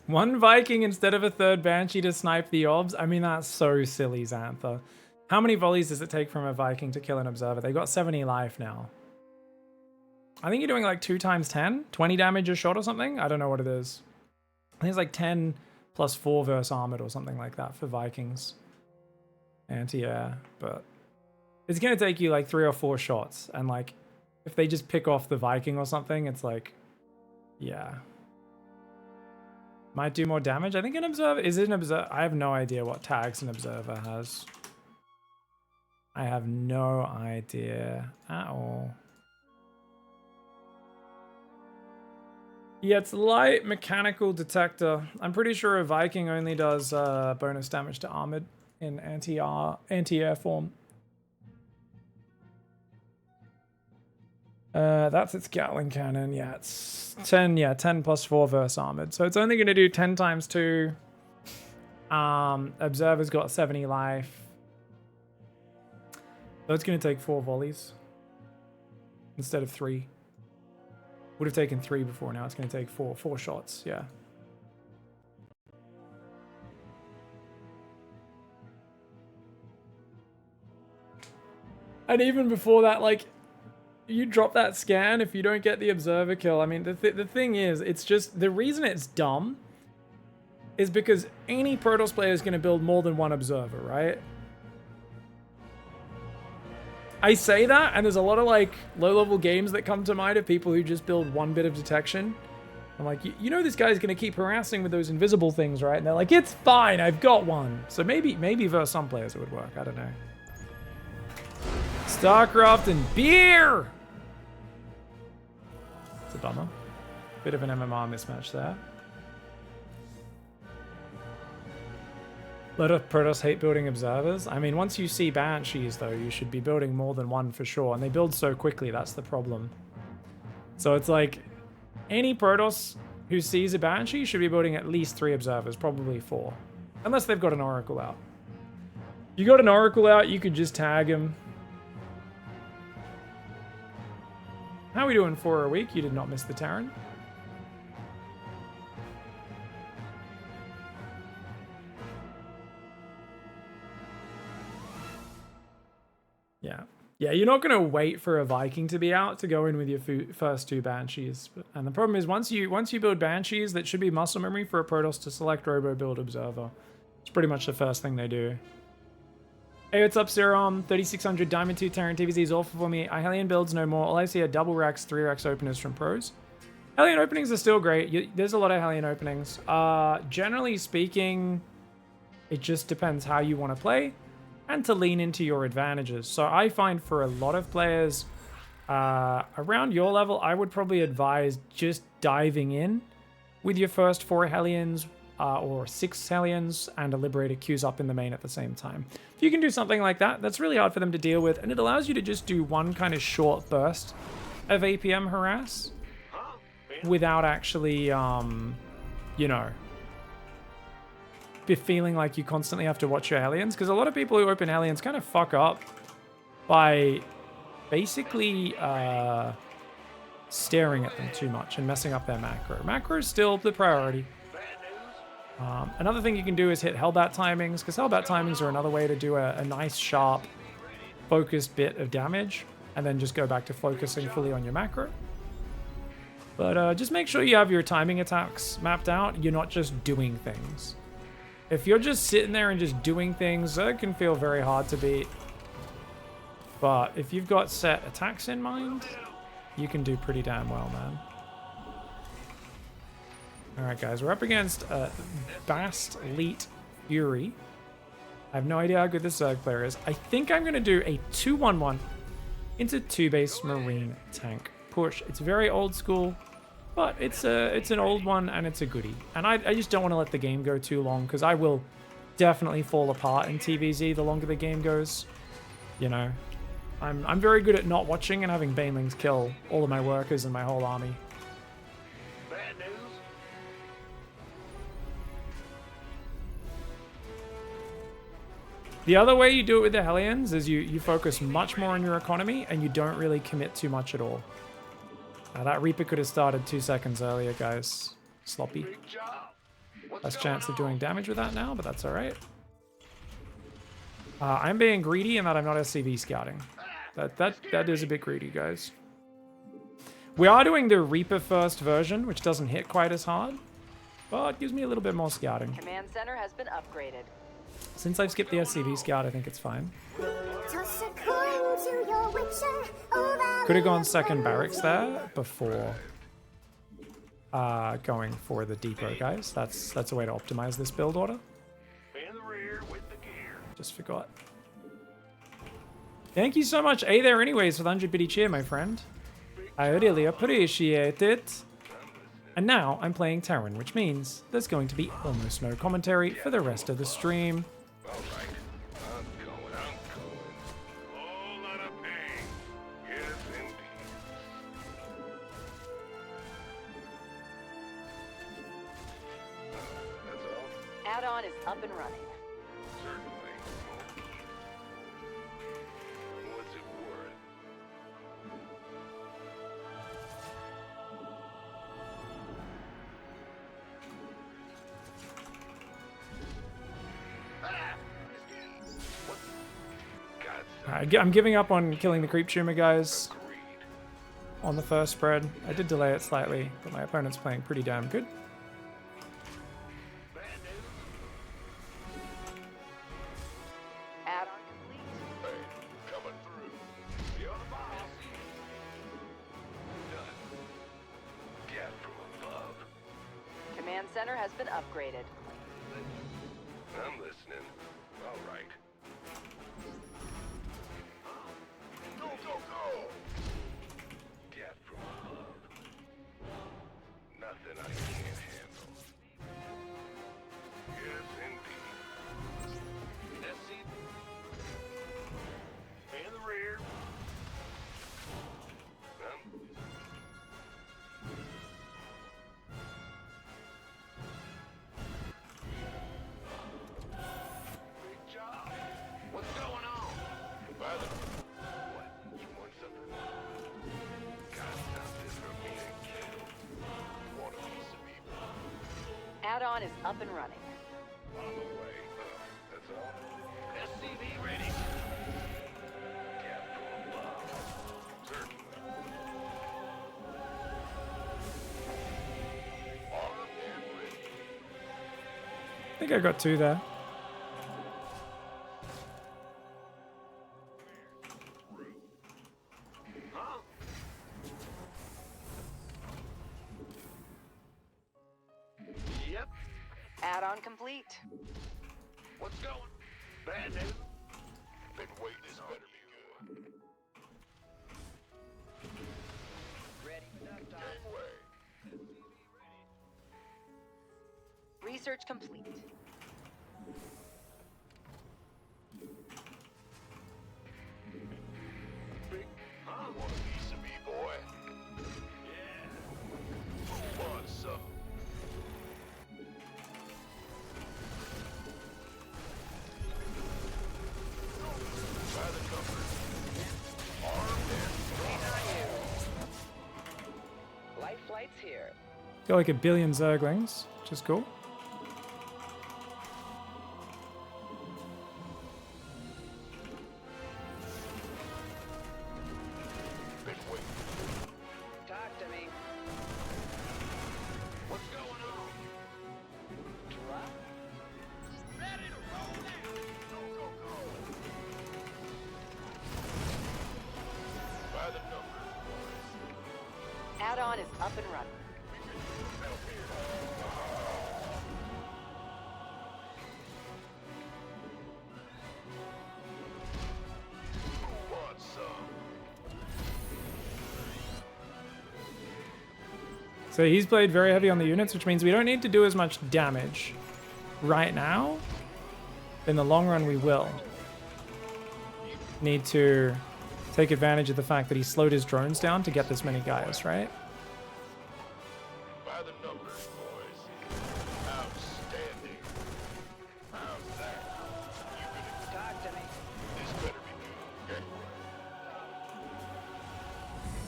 One Viking instead of a third Banshee to snipe the obs? I mean, that's so silly, Xantha. How many volleys does it take from a Viking to kill an observer? They've got 70 life now. I think you're doing like 2 times 10? 20 damage a shot or something? I don't know what it is. I think it's like 10 plus 4 versus armored or something like that for Vikings. Anti-air, but it's going to take you like 3 or 4 shots. And like, if they just pick off the Viking or something, it's like, yeah. Might do more damage. I think an observer, is it an observer? I have no idea what tags an observer has. I have no idea at all. Yeah, it's light mechanical detector. I'm pretty sure a Viking only does bonus damage to armored in anti-air form. That's its Gatling cannon. Yeah, it's 10. Yeah, 10 plus 4 versus armored. So it's only going to do 10 times 2. Observer's got 70 life. So it's going to take 4 volleys instead of 3. Would have taken 3 before. Now it's going to take 4 shots. Yeah. And even before that, like, you drop that scan if you don't get the observer kill. I mean, the thing is, it's just, the reason it's dumb is because any Protoss player is going to build more than one observer, right? I say that, and there's a lot of like low-level games that come to mind of people who just build 1 bit of detection. I'm like, you know this guy's going to keep harassing with those invisible things, right? And they're like, it's fine, I've got one. So maybe versus some players it would work, I don't know. StarCraft and beer! It's a bummer. Bit of an MMR mismatch there. A lot of Protoss hate building observers. I mean, once you see Banshees, though, you should be building more than 1 for sure. And they build so quickly, that's the problem. So it's like, any Protoss who sees a Banshee should be building at least 3 observers, probably 4. Unless they've got an Oracle out. You got an Oracle out, you could just tag him. How are we doing for a week? You did not miss the Terran. Yeah. Yeah, you're not going to wait for a Viking to be out to go in with your first 2 Banshees. And the problem is, once you build Banshees, that should be muscle memory for a Protoss to select Robo Build Observer. It's pretty much the first thing they do. Hey, what's up, Serum? 3600 Diamond 2 Terran TVZ is awful for me. Hellion builds no more. All I see are double racks, 3 racks openers from pros. Hellion openings are still great. There's a lot of Hellion openings. Generally speaking, it just depends how you want to play and to lean into your advantages. So I find for a lot of players around your level, I would probably advise just diving in with your first 4 Hellions or 6 Hellions and a Liberator queues up in the main at the same time. If you can do something like that, that's really hard for them to deal with, and it allows you to just do one kind of short burst of APM harass without actually, you know, be feeling like you constantly have to watch your Hellions. Because a lot of people who open Hellions kind of fuck up by basically staring at them too much and messing up their macro. Macro is still the priority. Another thing you can do is hit Hellbat timings, because Hellbat timings are another way to do a nice, sharp, focused bit of damage, and then just go back to focusing fully on your macro. But just make sure you have your timing attacks mapped out. You're not just doing things. If you're just sitting there and just doing things, that can feel very hard to beat. But if you've got set attacks in mind, you can do pretty damn well, man. Alright guys, we're up against Bast Leet Fury. I have no idea how good this Zerg player is. I think I'm going to do a 2-1-1 into 2-base Marine tank push. It's very old school, but it's an old one and it's a goodie. And I just don't want to let the game go too long, because I will definitely fall apart in TVZ the longer the game goes. You know, I'm very good at not watching and having Banelings kill all of my workers and my whole army. The other way you do it with the Hellions is you focus much more on your economy and you don't really commit too much at all. That Reaper could have started 2 seconds earlier, guys. Sloppy. Less chance of doing damage with that now, but that's alright. I'm being greedy in that I'm not SCV scouting. That is a bit greedy, guys. We are doing the Reaper first version, which doesn't hit quite as hard, but gives me a little bit more scouting. Command center has been upgraded. Since I've skipped the SCV scout, I think it's fine. Could have gone second barracks there before going for the depot, guys. That's a way to optimize this build order. Just forgot. Thank you so much, A there anyways, for the 100 bitty cheer, my friend. I really appreciate it. And now I'm playing Terran, which means there's going to be almost no commentary for the rest of the stream. Add-on is up and running. I'm giving up on killing the creep tumor, guys, on the first spread. I did delay it slightly, but my opponent's playing pretty damn good. Add-on complete. Coming through. You're the boss. Done. Get from above. Command center has been upgraded. I'm listening. All right. Go, go, go! Get from above. Nothing I can't handle. Yes, indeed. SC. In the rear. Big job. What's going on? By the... What? You want something? Gotta stop this from being killed. Want a piece of me? Add-on is up and running. On the way. That's all? SCV ready. Get from above. Certainly. Armed and ready. I think I got two there. Huh? Yep. Add-on complete. What's going? Bad news? Been waiting. This better be good. Ready for that time. Anyway. Research complete. Big, huh? Want a piece of me, boy? Yeah. Who wants some? By the comfort. Armed and Life flight's here. Got like a billion Zerglings, which is cool. been waiting. Talk to me. What's going on? Drop. Ready to roll now. Go, go, go. By the numbers, boys. Add-on is up and running. Help here. Who wants some? So he's played very heavy on the units, which means we don't need to do as much damage right now. In the long run, we will need to take advantage of the fact that he slowed his drones down to get this many guys, right? By the numbers, boys. Outstanding. How's that? You gonna... Talk to me. This better be good.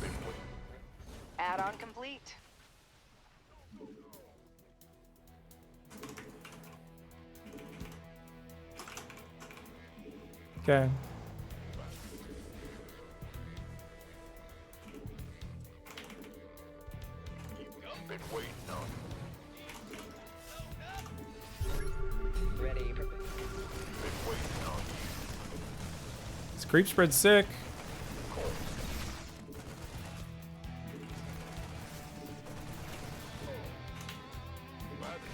Been waiting. Add-on complete. Okay. Been waiting on Ready. you. Been waiting on you. This creep spread's sick.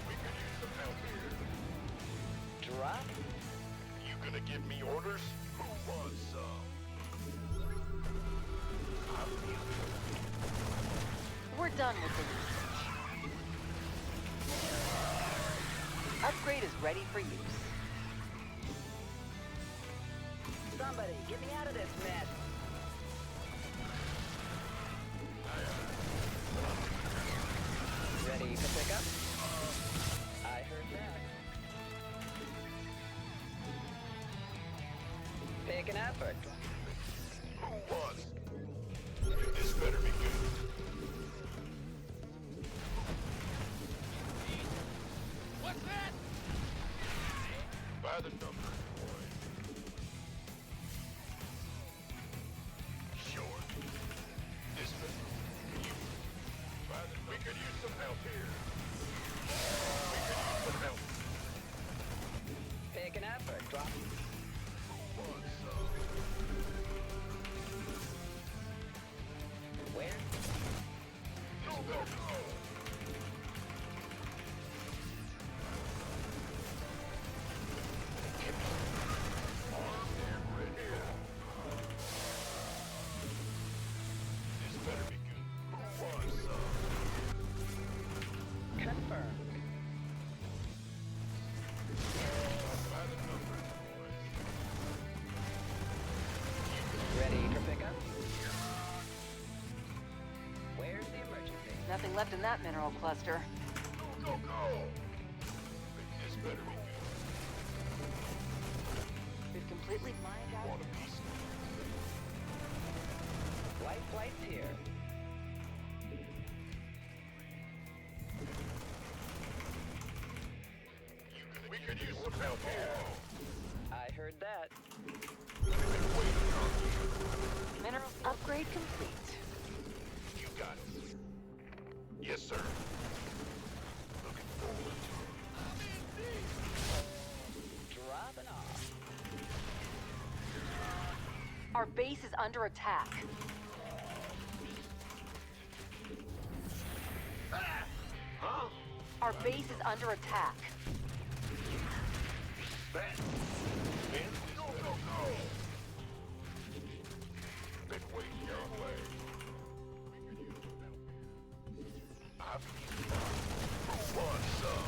We could use some help here. Drop. You gonna give me orders? Who wants some? We're done with the research. Upgrade is ready for use. Somebody, get me out of this mess. Ready to pick up? I heard that. Picking up or Who wants? This better be good. What's that? By the numbers, boy. Sure. This better. We could use some help here. We could use some help. picking up or drop? Who wants some? Where? Go, go, go. Armed and ready. This better be good. Who wants some? Confirmed. By the numbers, boys. Ready to pick up? Where's the emergency? Nothing left in that mineral cluster. Go, go, go. This better be good. We've completely mined out. Want a piece? Light flight's here. We could use some help here. I heard that. We've been waiting on you. Mineral upgrade complete. You got it. Yes, sir. Looking forward to it. Dropping off. Our base is under attack. Huh? Our base is under attack. Man, go, go, go. Been waiting your way. Who wants some?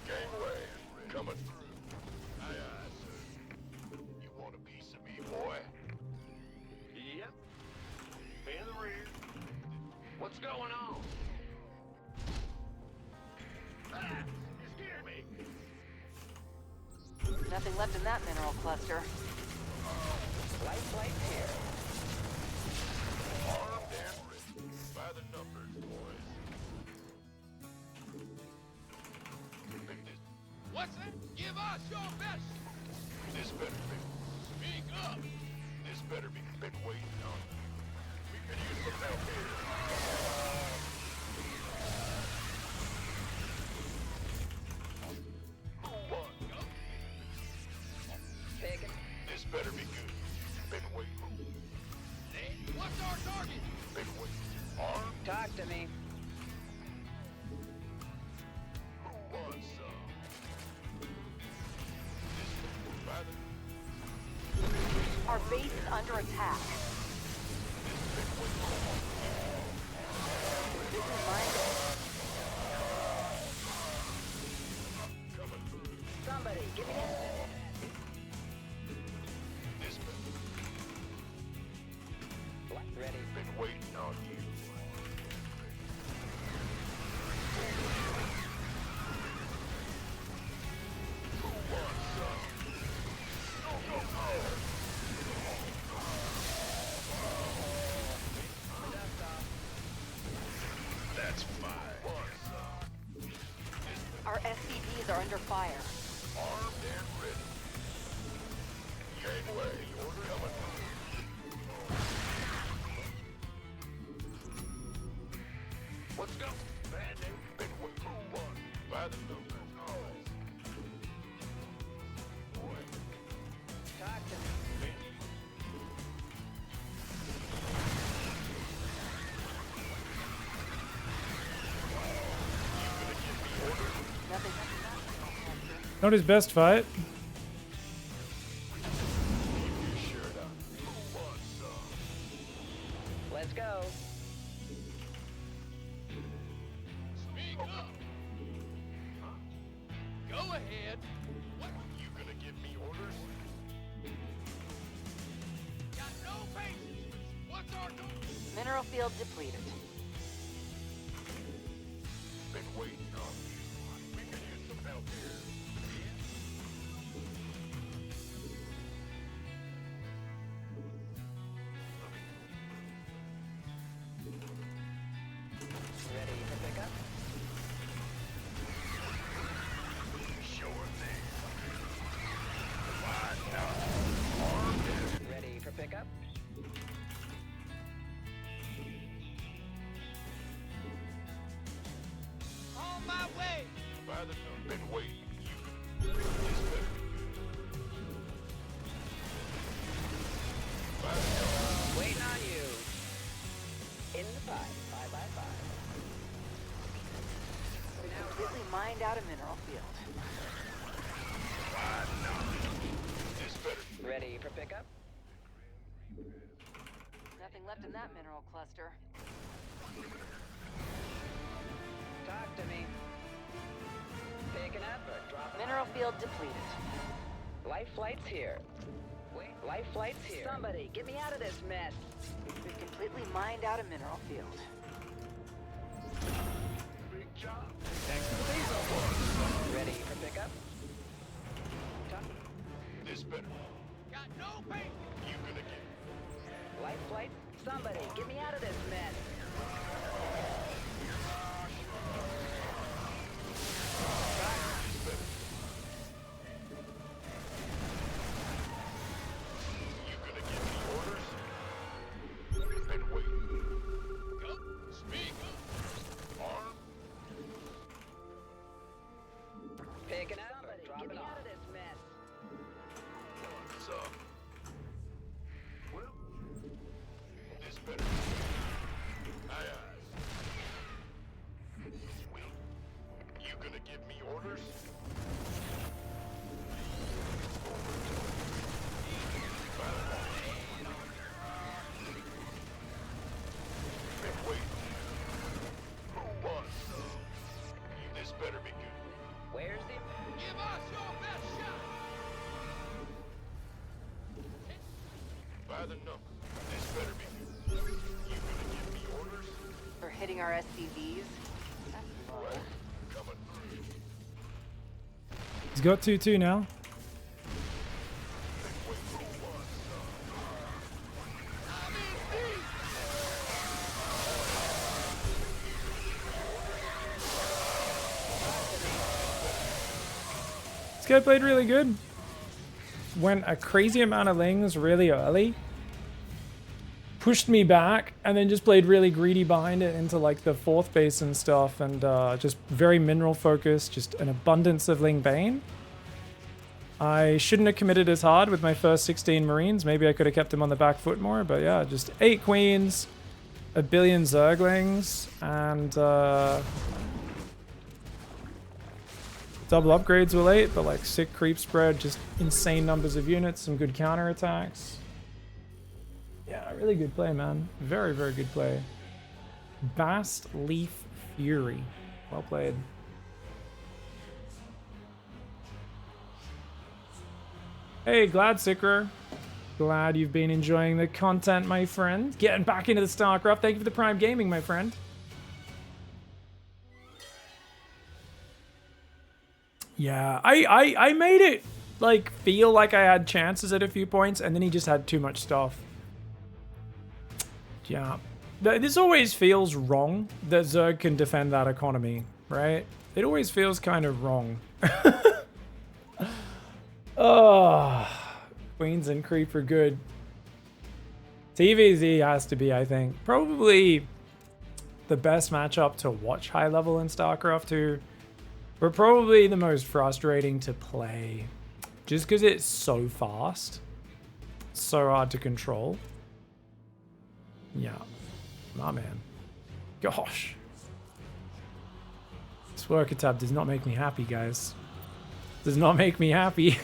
Gangway, coming through. Aye, aye, sir. You want a piece of me, boy? Yep. In the rear. What's going on? Ah, you scared me. Nothing left in that mineral cluster. Light flight's here. Armed and ready. By the numbers, boys. What's that? Give us your best. This better be. Speak up. This better be. Been waiting on. We could use some help here. Who wants? Picking. This better be good. Been waiting. Hey, what's our target? Been waiting. Armed. Talk to me. Who wants some? This by the. Our base is under attack. This is mined. Coming through. Somebody, give me that. This Light ready. been waiting on you. Who wants some? Go, go, go! Dust off. fire. Armed and ready. Gateway, order coming. Let's go. Bandit, big one, move on. By the numbers. Talk to me. Nothing like that. Not his best fight. Let's go. Speak up. Go ahead. What? You gonna give me orders? Got no patience. What's our goal? Mineral field depleted. Been waiting on you. We could use some help here. Ready to pick up? Sure thing. Fine now. Armed and Ready for pickup? On my way. by the number. Been waiting. You. This better be good. By the number. Waiting on you. In the pipe. 5x5. We completely mined out a mineral field. This better. Ready for pickup? Nothing left in that mineral cluster. Talk to me. Picking up or dropping? Mineral field depleted. Life flight's here. Wait, life flight's here. Somebody, get me out of this mess. We've completely mined out a mineral field. Big job. Ready for pickup? Talk. This better. Got no patience. You gonna get. Life flight? Somebody, get me out of this mess. This better. You gonna give me orders? Been waiting. Go. Speak up. Armed. Picking up or Somebody, dropping get me off? out of this mess. What's up? Well, this better. Aye, aye. Sweet. You gonna give me orders? Been waiting. Who wants some? This better be good. Where's the... Give us your best shot. By the number. This better be good. You gonna give me orders? For hitting our SCVs? That's low. Coming through. He's got 2-2 now. This guy played really good. Went a crazy amount of lings really early. Pushed me back and then just played really greedy behind it into like the fourth base and stuff, and just very mineral focused, just an abundance of Ling Bane. I shouldn't have committed as hard with my first 16 Marines. Maybe I could have kept him on the back foot more, but yeah, just 8 Queens, a billion Zerglings, and double upgrades were late, but like sick creep spread, just insane numbers of units, some good counter attacks. Yeah, really good play, man. Very, very good play. Bast Leaf Fury. Well played. Hey, Glad Sicker. Glad you've been enjoying the content, my friend. Getting back into the StarCraft. Thank you for the Prime Gaming, my friend. Yeah, I made it like feel like I had chances at a few points, and then he just had too much stuff. Yeah, this always feels wrong that Zerg can defend that economy, right? It always feels kind of wrong. Oh, Queens and Creep are good. TVZ has to be, I think, probably the best matchup to watch high level in StarCraft 2, but probably the most frustrating to play just because it's so fast, so hard to control. Yeah, my man. Gosh. This worker tab does not make me happy, guys. Does not make me happy.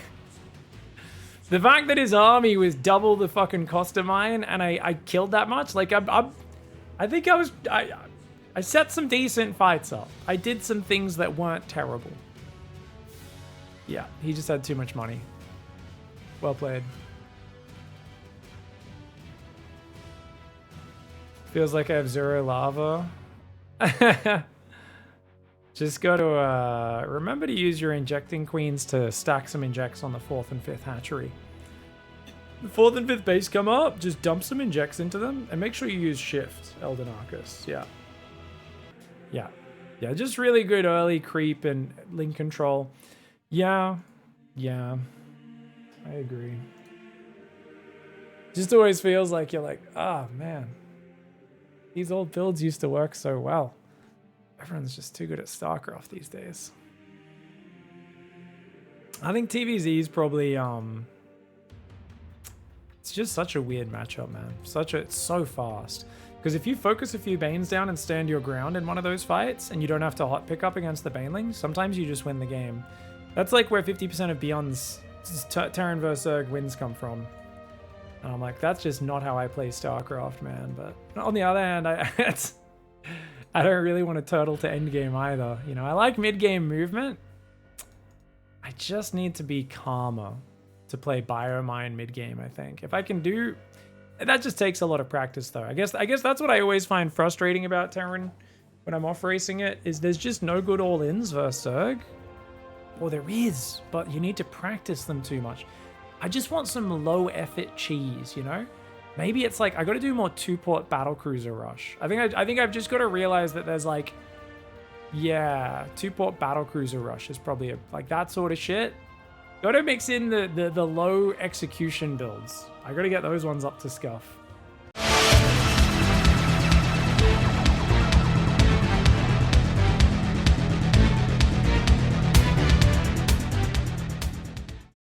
The fact that his army was double the fucking cost of mine and I killed that much, like I think I set some decent fights up. I did some things that weren't terrible. Yeah, he just had too much money. Well played. Feels like I have 0 lava. Just got to remember to use your injecting queens to stack some injects on the 4th and 5th hatchery. The 4th and 5th base come up, just dump some injects into them, and make sure you use shift, Elden Arcus. Yeah. Yeah. Yeah, just really good early creep and link control. Yeah. Yeah. I agree. Just always feels like you're like, ah, man. These old builds used to work so well. Everyone's just too good at StarCraft these days. I think TVZ is probably, it's just such a weird matchup, man. It's so fast. Because if you focus a few Banes down and stand your ground in one of those fights, and you don't have to hot pick up against the Banelings, sometimes you just win the game. That's like where 50% of Beyond's Terran vs. Zerg wins come from. And I'm like, that's just not how I play StarCraft, man. But on the other hand, I don't really want to turtle to endgame either. You know, I like mid-game movement. I just need to be calmer to play Biomine mid-game, I think. If I can do... That just takes a lot of practice, though. I guess that's what I always find frustrating about Terran when I'm off-racing it, is there's just no good all-ins versus Zerg. Or there is, but you need to practice them too much. I just want some low-effort cheese, you know? Maybe it's like, I gotta do more 2-port battlecruiser rush. I think I've just gotta realize that there's like, yeah, 2-port battlecruiser rush is probably like that sort of shit. Gotta mix in the low execution builds. I gotta get those ones up to scuff.